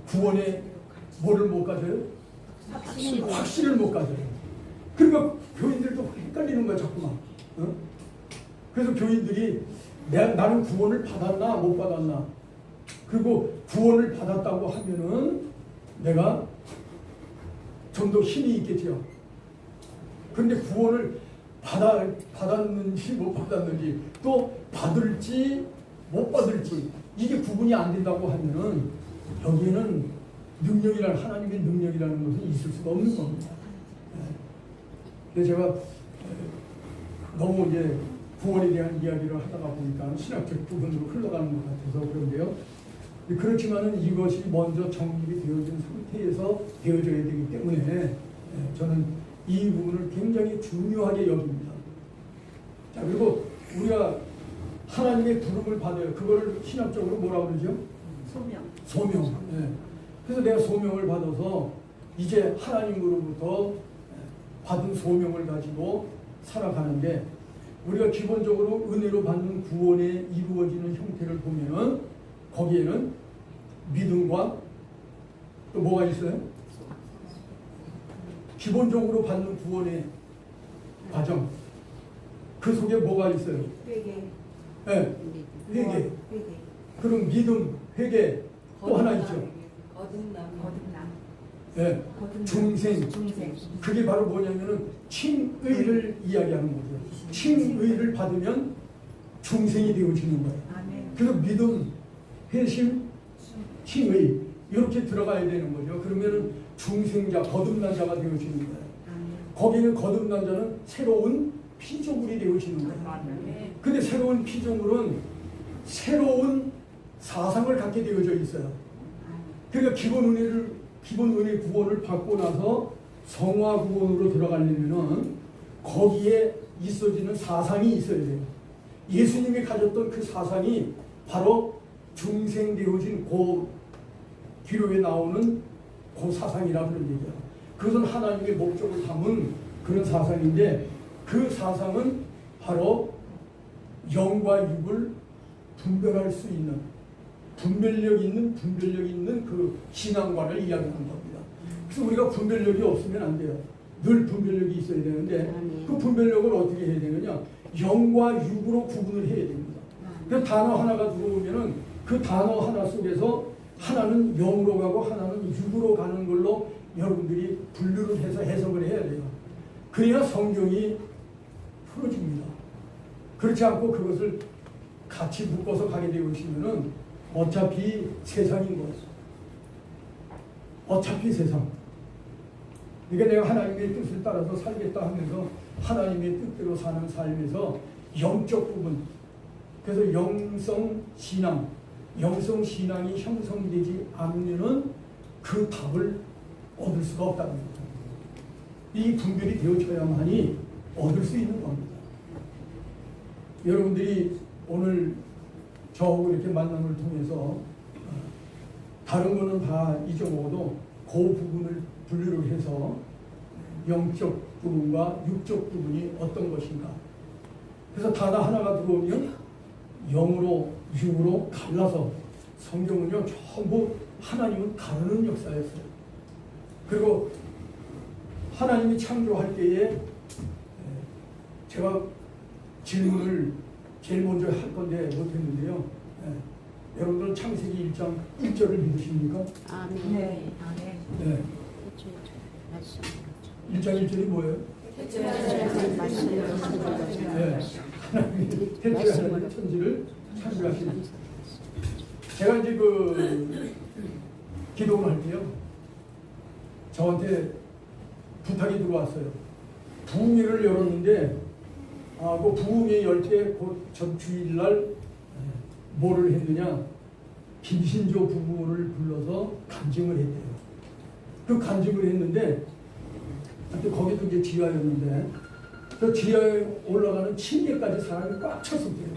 구원의 뭐를 못 가져요? 확신을 못 가져요. 그러니까 교인들도 헷갈리는 거야 자꾸만. 그래서 교인들이 나는 구원을 받았나 못 받았나, 그리고 구원을 받았다고 하면은 내가 좀 더 힘이 있겠죠. 그런데 구원을 받았는지 못 받았는지, 또 받을지 못 받을지 이게 구분이 안 된다고 하면은 여기에는 하나님의 능력이라는 것은 있을 수가 없는 겁니다. 그래서 제가 너무 이제 구원에 대한 이야기를 하다가 보니까 신학적 부분으로 흘러가는 것 같아서 그런데요. 그렇지만은 이것이 먼저 정립이 되어진 상태에서 되어져야 되기 때문에 저는 이 부분을 굉장히 중요하게 여깁니다. 자, 그리고 우리가 하나님의 부름을 받아요. 그걸 신학적으로 뭐라고 그러죠? 소명. 그래서 내가 소명을 받아서 이제 하나님으로부터 받은 소명을 가지고 살아가는데, 우리가 기본적으로 은혜로 받는 구원에 이루어지는 형태를 보면은 거기에는 믿음과 또 뭐가 있어요? 기본적으로 받는 구원의 과정, 그 속에 뭐가 있어요? 회개. 회개. 그럼 믿음, 회개, 또 하나 있죠. 거듭남. 중생. 그게 바로 뭐냐면은 칭의를 이야기하는 거죠. 칭의를 받으면 중생이 되어지는 거예요. 그래서 믿음, 회심, 칭의 이렇게 들어가야 되는 거죠. 그러면은 중생자, 거듭난 자가 되어지는 거예요. 거기는 거듭난 자는 새로운 피조물이 되어지는 거예요. 근데 새로운 피조물은 새로운 사상을 갖게 되어져 있어요. 그러니까 기본 은혜 구원을 받고 나서 성화 구원으로 들어가려면은 거기에 있어지는 사상이 있어야 돼요. 예수님이 가졌던 그 사상이 바로 중생되어진 뒤로에 나오는 그 사상이라 그런 얘기야. 그것은 하나님의 목적을 담은 그런 사상인데, 그 사상은 바로 영과 육을 분별할 수 있는 분별력 있는 그 신앙관을 이야기하는 겁니다. 그래서 우리가 분별력이 없으면 안 돼요. 늘 분별력이 있어야 되는데, 그 분별력을 어떻게 해야 되느냐? 영과 육으로 구분을 해야 됩니다. 그 단어 하나가 들어오면은 그 단어 하나 속에서 하나는 영으로 가고 하나는 육으로 가는 걸로 여러분들이 분류를 해서 해석을 해야 돼요. 그래야 성경이 풀어집니다. 그렇지 않고 그것을 같이 묶어서 가게 되시면은 어차피 세상인 거예요. 어차피 세상. 그러니까 내가 하나님의 뜻을 따라서 살겠다 하면서 하나님의 뜻대로 사는 삶에서 영적 부분, 그래서 영성 신앙이 형성되지 않으면은 그 답을 얻을 수가 없다는 거죠. 이 분별이 되어져야만이 얻을 수 있는 겁니다. 여러분들이 오늘 저하고 이렇게 만남을 통해서 다른 거는 다 잊어먹어도 그 부분을 분류를 해서 영적 부분과 육적 부분이 어떤 것인가. 그래서 단어 하나가 들어오면 영으로 육으로 갈라서, 성경은요 전부 하나님은 가르는 역사였어요. 그리고 하나님이 창조할 때에 제가 질문을 제일 먼저 할 건데 못했는데요. 여러분들 창세기 1장 1절을 믿으십니까? 아멘. 네. 아멘. 네. 그쵸, 그쵸. 말씀. 1장 1절이 뭐예요? 말씀으로 네. 하나님이 태초에 하나님 천지를 창조하신. 제가 이제 그 기도를 할 때요. 저한테 부탁이 들어왔어요. 부흥회를 열었는데 그 부흥회 열 때 곧 전 주일날 뭐를 했느냐, 김신조 부부를 불러서 간증을 했대요. 그 간증을 했는데 하여튼 거기도 이제 지하였는데 그 지하에 올라가는 층계까지 사람이 꽉 찼었대요.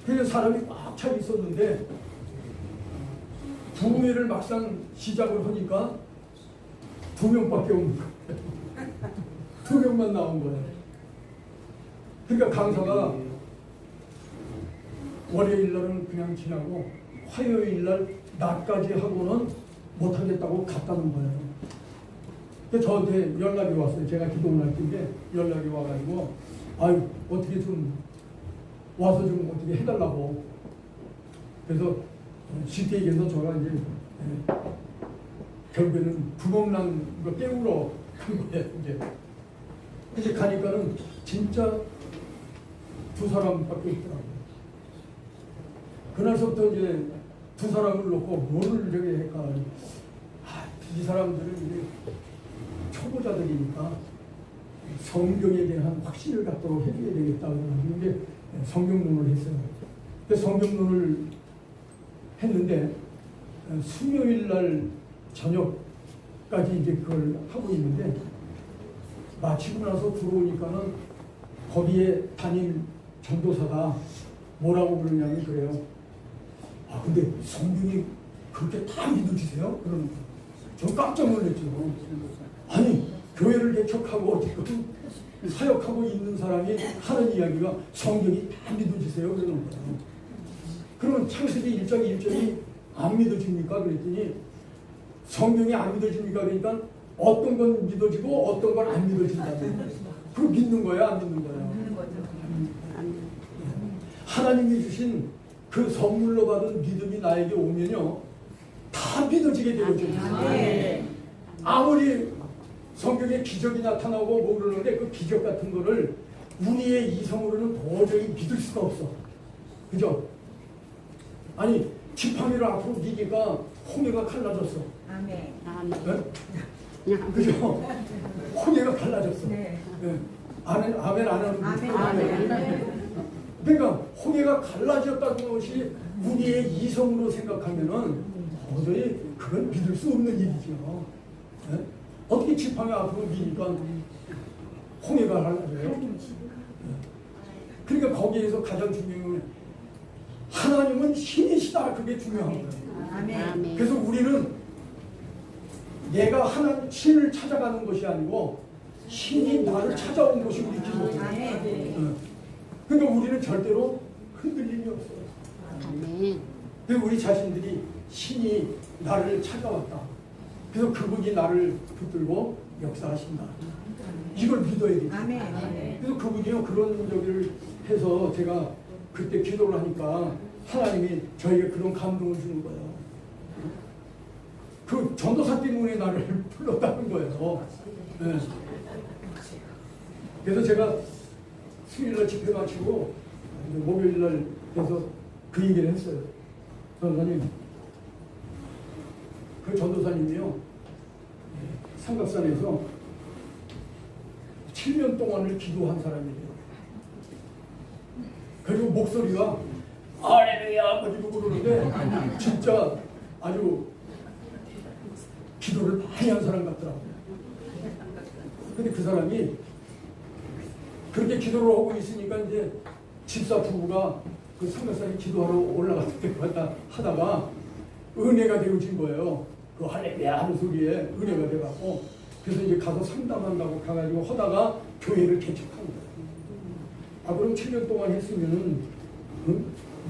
그래서 사람이 꽉 차 있었는데 부흥회를 막상 시작을 하니까 2명밖에 없는 거예요. 2명만 나온 거예요. 그러니까 강사가 월요일 날은 그냥 지나고 화요일 날 낮까지 하고는 못하겠다고 갔다는 거예요. 그래서 저한테 연락이 왔어요. 제가 기도를 할 때인데 연락이 와가지고 아유 어떻게 좀 와서 좀 어떻게 해달라고. 그래서 쉽게 얘기해서 저가 이제 결국에는 구멍난 거 깨우러 간 거예요. 이제 근데 가니까는 진짜 2사람밖에 없더라고요. 그날서부터 이제 2사람을 놓고 뭐를 저기 할까. 이 사람들은 이제 초보자들이니까 성경에 대한 확신을 갖도록 해줘야 되겠다. 그런데 성경론을 했어요. 그래서 성경론을 했는데 수요일 날 저녁까지 이제 그걸 하고 있는데 마치고 나서 들어오니까는 거기에 담임 전도사가 뭐라고 그러냐면 그래요. 근데 성경이 그렇게 다 믿어지세요? 그러는 거예요. 전 깜짝 놀랐죠. 아니 교회를 개척하고 지금 사역하고 있는 사람이 하는 이야기가 성경이 다 믿어지세요? 그러는 거예요. 그러면 창세기 1장 1절이 안 믿어집니까? 그랬더니 성경이 안 믿어집니까? 그러니까 어떤 건 믿어지고 어떤 건 안 믿어진다는. 그거 믿는 거야, 안 믿는 거야? 믿는 거죠. 하나님이 주신 그 선물로 받은 믿음이 나에게 오면요 다 믿어지게 되어져요. 네. 아무리 성경에 기적이 나타나고 뭐 그러는데 그 기적 같은 거를 우리의 이성으로는 도저히 믿을 수가 없어. 그죠? 아니 지팡이를 앞으로 미니까 홍해가 갈라졌어. 아멘. 아멘. 네? 그죠? 홍해가 갈라졌어. 네. 네. 아멘 안 하는 아멘. 아멘. 그러니까 홍해가 갈라졌다는 것이 우리의 이성으로 생각하면은 도저히 그건 믿을 수 없는 일이죠. 네? 어떻게 지팡이 앞으로 미니까 홍해가 갈라져요? 네. 그러니까 거기에서 가장 중요한 건 하나님은 신이시다. 그게 중요한 거예요. 아멘. 그래서 우리는 내가 하나님 신을 찾아가는 것이 아니고 신이 나를 찾아온 것이 우리 기도예요. 아멘. 그러니까 우리는 절대로 흔들림이 없어요. 아멘. 그리고 우리 자신들이 신이 나를 찾아왔다. 그래서 그분이 나를 붙들고 역사하신다. 이걸 믿어야 돼요. 아멘. 그래서 그분이요 그런 저기를 해서 제가 그때 기도를 하니까 하나님이 저에게 그런 감동을 주는 거예요. 그 전도사 때문에 나를 불렀다는 거예요. 네. 그래서 제가 수요일날 집회 마치고 목요일날 돼서 그 얘기를 했어요. 전도사님, 그 전도사님이요 삼각산에서 7년 동안을 기도한 사람이에요. 그리고 목소리가 할렐루야 가지고 그러는데 진짜 아주 기도를 많이 한 사람 같더라고요. 근데 그 사람이 그렇게 기도를 하고 있으니까 이제 집사 부부가 그 삼각산에 기도하러 올라갔을 때 하다가 은혜가 되어진 거예요. 그 할렐루야 하는 소리에 은혜가 돼갖고 그래서 이제 가서 상담한다고 가가지고 하다가 교회를 개척한 거예요. 그럼 7년 동안 했으면은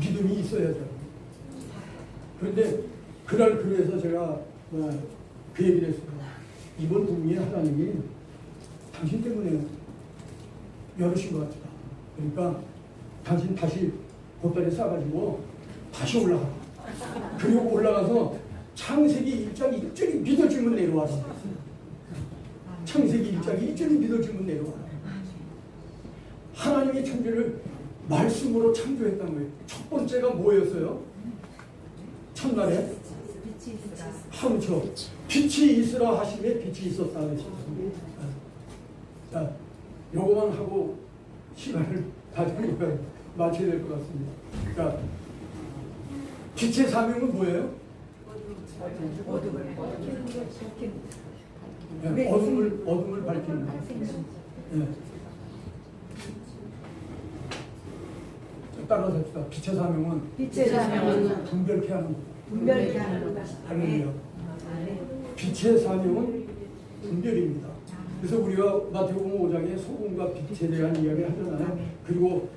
믿음이 있어야죠. 그런데 그날 그래서 제가 그 얘기를 했어요. 이번 부흥에 하나님이 당신 때문에 열으신 것 같다. 그러니까 당신 다시 보따리 싸가지고 다시 올라가. 그리고 올라가서 창세기 1장 1절이 믿어지면 내려와라. 창세기 1장 1절이 믿어지면 내려와라. 하나님의 천지를 말씀으로 창조했다는 거예요. 첫 번째가 뭐였어요? 첫날에 빛이 있으라. 하루죠. 빛이 있으라 하시면 빛이 있었다 그랬습니다. 자, 요거만 하고 시간을 다 마쳐야 될 것 같습니다. 그러니까 빛의 사명은 뭐예요? 어둠을 네, 어둠을 밝히는 거. 네. 따라서 합시다. 빛의 사명은 빛의 사명은 분별케 하는 거. 분별케 하는 거다. 할렐루야. 빛의 사명은 분별입니다. 그래서 우리가 마태복음 5장에 소금과 빛에 대한 이야기를 하잖아요. 그리고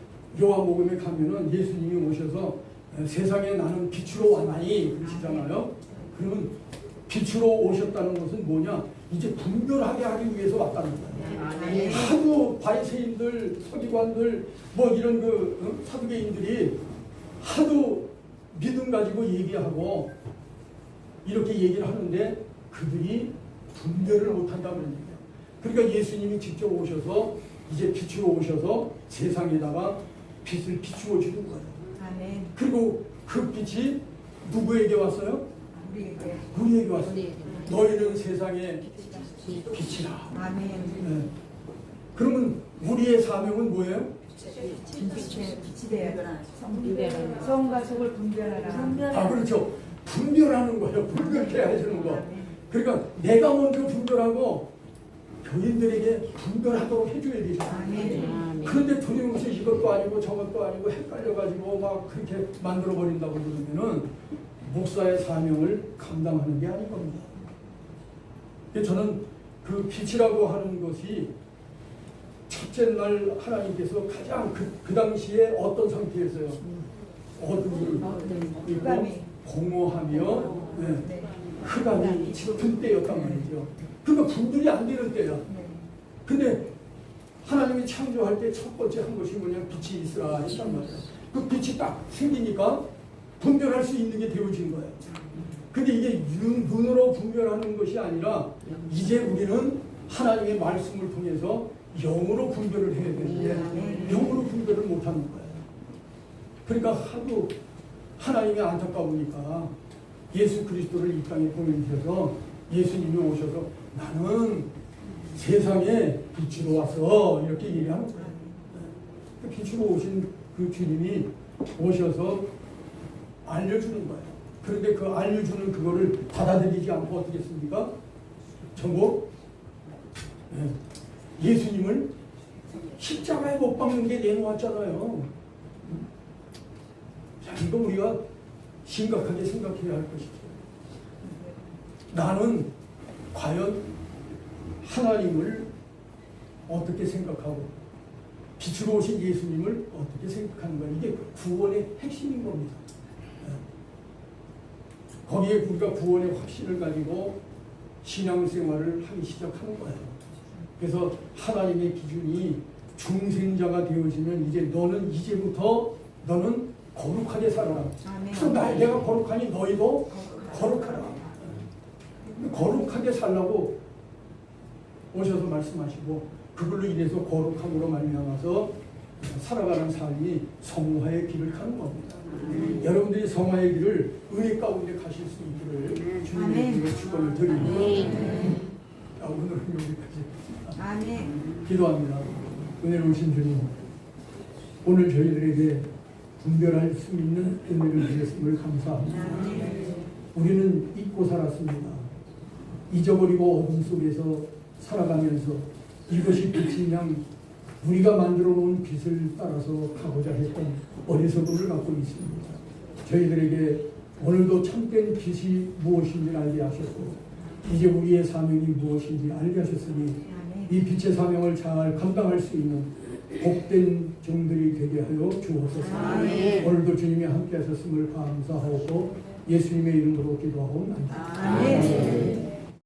요한복음에 가면은 예수님이 오셔서 세상에 나는 빛으로 왔나니 그러시잖아요. 그러면 빛으로 오셨다는 것은 뭐냐? 이제 분별하게 하기 위해서 왔다는 거예요. 하도 바리새인들, 서기관들, 뭐 이런 사두개인들이 하도 믿음 가지고 얘기하고 이렇게 얘기를 하는데 그들이 분별을 못한다는 얘기예요. 그러니까 예수님이 직접 오셔서 이제 빛으로 오셔서 세상에다가 빛을 비추어 주는 거예요. 아멘. 그리고 그 빛이 누구에게 왔어요? 우리에게 왔어요. 너희는 세상의 빛이라. 아멘. 네. 그러면 우리의 사명은 뭐예요? 빛이 되어 성과 속을 분별하라. 아, 그렇죠. 분별하는 거예요. 분별케 해주는 거. 그러니까 내가 먼저 분별하고 교인들에게 분별하도록 해줘야 되죠. 그런데 두려움없이 이것도 아니고 저것도 아니고 헷갈려가지고 막 그렇게 만들어버린다고 그러면은 목사의 사명을 감당하는 게 아닌 겁니다. 저는 그 빛이라고 하는 것이 첫째 날 하나님께서 가장 그 당시에 어떤 상태였어요? 어둠이 있고 공허하며 흑암이 짙은 때였단 말이죠. 그러니까 분별이 안 되는 때야. 근데 하나님이 창조할 때 첫 번째 한 것이 뭐냐? 빛이 있으라 했단 말이야. 그 빛이 딱 생기니까 분별할 수 있는 게 되어진 거야. 근데 이게 눈으로 분별하는 것이 아니라 이제 우리는 하나님의 말씀을 통해서 영으로 분별을 해야 되는데 영으로 분별을 못하는 거예요. 그러니까 하도 하나님이 안타까우니까 예수 그리스도를 이 땅에 보내주셔서 예수님이 오셔서 나는 세상에 빛으로 와서 이렇게 얘기하는 거예요. 빛으로 오신 그 주님이 오셔서 알려주는 거예요. 그런데 그 알려주는 그거를 받아들이지 않고 어떻게 했습니까? 전부 예수님을 십자가에 못 박는 게 내놓았잖아요. 자, 이거 우리가 심각하게 생각해야 할 것이죠. 나는 과연 하나님을 어떻게 생각하고 빛으로 오신 예수님을 어떻게 생각하는가? 이게 구원의 핵심인 겁니다. 거기에 우리가 구원의 확신을 가지고 신앙생활을 하기 시작하는 거예요. 그래서 하나님의 기준이 중생자가 되어지면 이제 너는 이제부터 너는 거룩하게 살아라. 그래서 내가 거룩하니 너희도 거룩하라. 거룩하게 살라고 오셔서 말씀하시고 그걸로 인해서 거룩함으로 말미암아서 살아가는 삶이 성화의 길을 가는 겁니다. 여러분들이 성화의 길을 은혜 가운데 가실 수 있기를 주님의 이름으로 축원을 드리고 오늘은 여기까지 아멘. 기도합니다. 은혜로우신 주님, 오늘 저희들에게 분별할 수 있는 은혜를 주셨음을 감사합니다. 우리는 잊고 살았습니다. 잊어버리고 어둠 속에서 살아가면서 이것이 빛이냐 우리가 만들어 놓은 빛을 따라서 가고자 했던 어리석음을 갖고 있습니다. 저희들에게 오늘도 참된 빛이 무엇인지 알게 하셨고 이제 우리의 사명이 무엇인지 알게 하셨으니 이 빛의 사명을 잘 감당할 수 있는 복된 종들이 되게 하여 주옵소서. 오늘도 주님이 함께 하셨음을 감사하고 예수님의 이름으로 기도하옵나이다. 아멘.